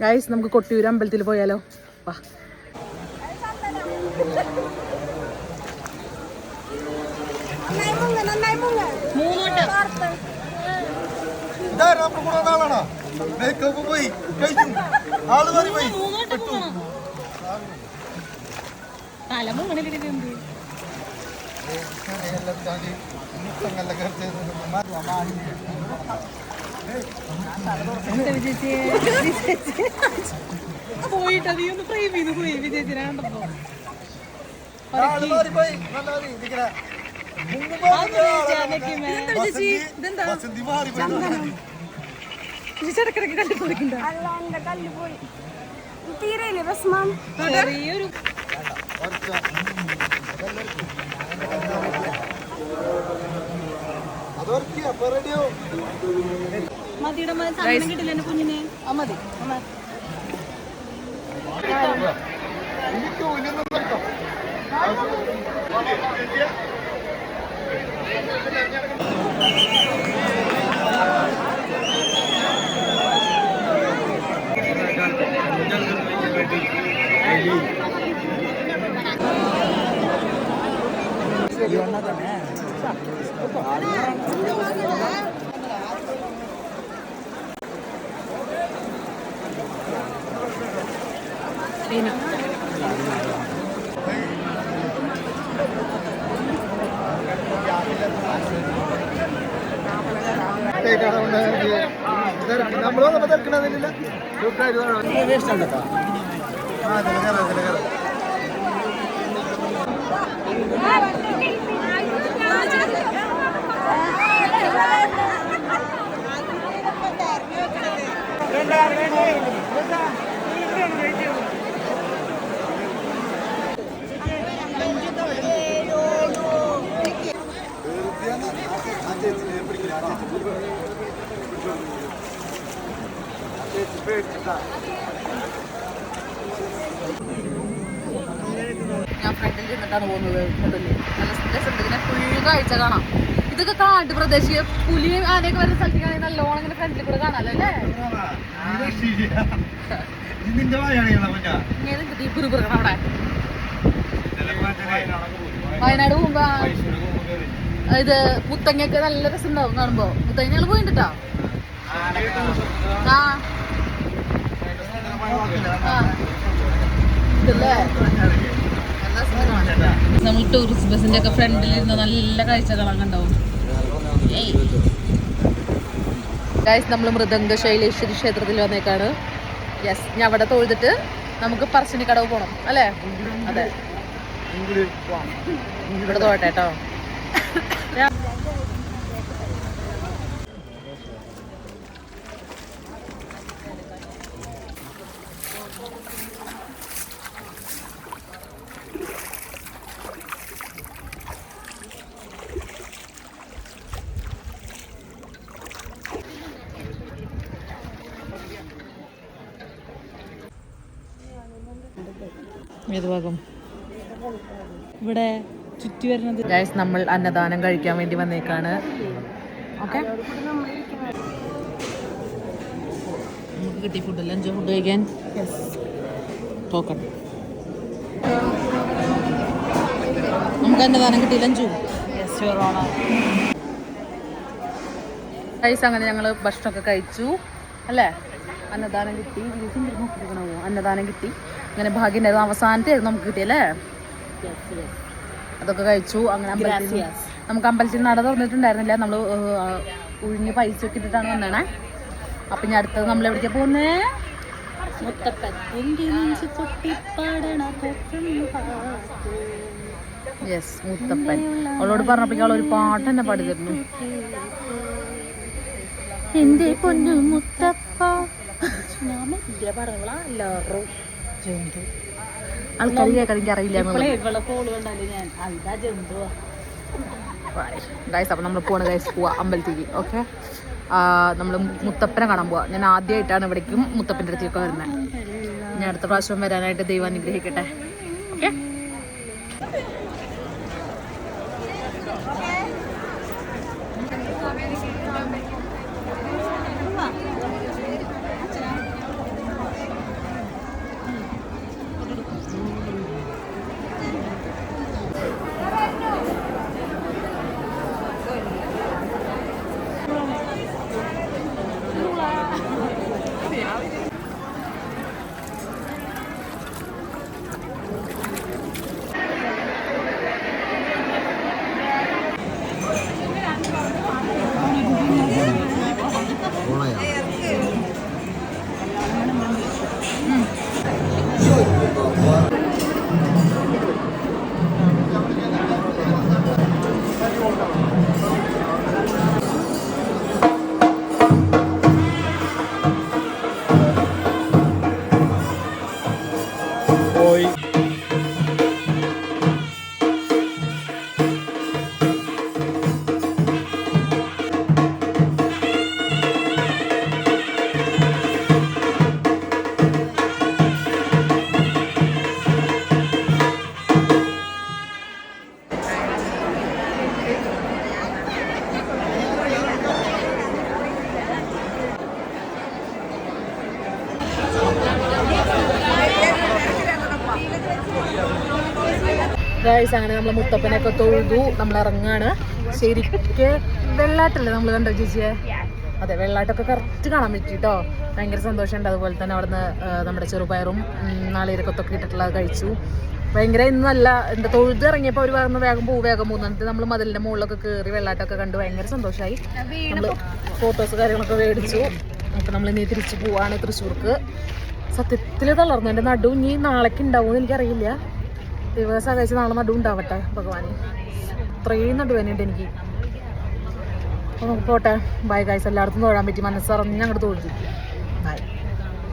Guys നമുക്ക് കൊട്ടിയൂർ അമ്പലത്തിൽ പോയാലോ? വാ. പോയിട്ട് നീ ഒന്ന് ഫ്രെയിം ചെയ്ത് പോയി വിജയിച്ചിനെ കണ്ടപ്പോ കിട്ടില്ല കുഞ്ഞിനെ മതി. ഞാൻ ഫ്രണ്ടിൽ നിന്നിട്ടാണ് പോകുന്നത്. നല്ല രസമുണ്ട്. ഇങ്ങനെ ഫുൾ കാഴ്ച കാണാം. ഇതൊക്കെ കാട് പ്രദേശിക പുലി ആനയൊക്കെ വരുന്ന സ്ഥലത്തേക്കാണെങ്കിൽ നല്ലോണം ഇങ്ങനെ ഫ്രണ്ടിൽ കൂടെ കാണാമല്ലോ അല്ലേ? അവിടെ വയനാട് പോകുമ്പോ ഇത് മുത്തങ്ങയൊക്കെ നല്ല രസം ഉണ്ടാവും കാണുമ്പോ. മുത്തങ്ങ ഞങ്ങൾ പോയിട്ടാ. നമ്മൾ ടൂറിസ്റ്റ് ബസിന്റെ ഒക്കെ ഫ്രണ്ടിൽ ഇരുന്ന് നല്ല കാഴ്ച കാണാൻ കണ്ടാവും. ഗൈസ് നമ്മൾ മൃദംഗ ശൈലേശ്വരി ക്ഷേത്രത്തിൽ വന്നേക്കാണ്. യെസ്, ഞാൻ അവിടെ തൊഴുതിട്ട് നമുക്ക് പറശ്ശിനിക്കടവ് പോണം അല്ലേ? അതെ, ഇവിടെ തൊഴട്ടെ കേട്ടോ. ഏത് ഭാഗം? ഇവിടെ ചുറ്റി വരുന്നത്. ഗൈസ് നമ്മൾ അന്നദാനം കഴിക്കാൻ വേണ്ടി വന്നേക്കാണ്. ഓക്കെ, നമുക്ക് കിട്ടി ഫുഡ്. ലഞ്ച് ഫുഡ് കഴിക്കാൻ ടോക്കൺ. നമുക്ക് അന്നദാനം കിട്ടി ലഞ്ചും. ഗൈസ് അങ്ങനെ ഞങ്ങൾ ഭക്ഷണമൊക്കെ കഴിച്ചു അല്ലേ? അന്നദാനം കിട്ടി. അന്നദാനം കിട്ടി. അങ്ങനെ ഭാഗ്യം ഉണ്ടായിരുന്നു. അവസാനത്തെ നമുക്ക് കിട്ടിയല്ലേ? അതൊക്കെ കഴിച്ചു. അങ്ങനെ നമുക്ക് അമ്പലത്തിൽ നട തുറന്നിട്ടുണ്ടായിരുന്നില്ല. നമ്മൾ ഒഴിഞ്ഞ് പൈസ ഒക്കെ ഇട്ടിട്ടാണ് വന്നേ. അപ്പം ഞാൻ അടുത്തത് നമ്മൾ എവിടേക്കാ പോകുന്നേ? യെസ്, മുത്തപ്പൻ. അവളോട് പറഞ്ഞപ്പോൾ അവളൊരു പാട്ട് തന്നെ പാടി തരുന്നു. എന്റെ പൊന്നു മുത്തപ്പ. ആൾക്കാർ കേൾക്കാൻ എനിക്ക് അറിയില്ല. ഗൈസ് അപ്പം നമ്മൾ പോവാണ് ഗൈസ്. പോവാ അമ്പലത്തേക്ക്. ഓക്കെ, നമ്മൾ മുത്തപ്പനെ കാണാൻ പോവാ. ഞാൻ ആദ്യമായിട്ടാണ് ഇവിടേക്കും മുത്തപ്പൻ്റെ അടുത്തേക്കൊക്കെ വരുന്നത്. ഞാൻ അടുത്ത പ്രാവശ്യം വരാനായിട്ട് ദൈവം അനുഗ്രഹിക്കട്ടെ. ഓക്കെ, ഗൈസ് അങ്ങനെ നമ്മൾ മുത്തപ്പനൊക്കെ തൊഴുതു നമ്മൾ ഇറങ്ങാണ്. ശരിക്ക് വെള്ളാട്ടല്ലേ നമ്മൾ കണ്ടോ ചേച്ചിയെ? അതെ, വെള്ളാട്ടൊക്കെ കറക്റ്റ് കാണാൻ പറ്റിട്ടോ. ഭയങ്കര സന്തോഷമുണ്ട്. അതുപോലെ തന്നെ അവിടുന്ന് നമ്മുടെ ചെറുപയറും നാളികേരക്കൊത്തൊക്കെ ഇട്ടിട്ടുള്ളത് കഴിച്ചു. ഭയങ്കര ഇന്ന് നല്ല എന്താ തൊഴുത് ഇറങ്ങിയപ്പോൾ അവർ പറഞ്ഞു വേഗം പോകും എന്നിട്ട് നമ്മൾ മതിലിൻ്റെ മുകളിലൊക്കെ കയറി വെള്ളാട്ടൊക്കെ കണ്ട് ഭയങ്കര സന്തോഷമായി. നമ്മൾ ഫോട്ടോസ് കാര്യങ്ങളൊക്കെ മേടിച്ചു. അപ്പോൾ നമ്മൾ ഇനി തിരിച്ച് പോവാണ് തൃശ്ശൂർക്ക്. സത്യത്തിൽ തളർന്നു എൻ്റെ നടു. ഇനി നാളേക്ക് ഉണ്ടാവുമെന്ന് എനിക്കറിയില്ല. ദിവസം കഴിച്ച് നാളെ നടു ഉണ്ടാവട്ടെ ഭഗവാന്. ഇത്രയും നടുവേനുണ്ട് എനിക്ക്. അപ്പോൾ നമുക്ക് പോട്ടെ. Bye guys. എല്ലായിടത്തും തൊഴാൻ പറ്റി. മനസ്സറിഞ്ഞ് അങ്ങോട്ട് തൊഴുതി. ബൈ.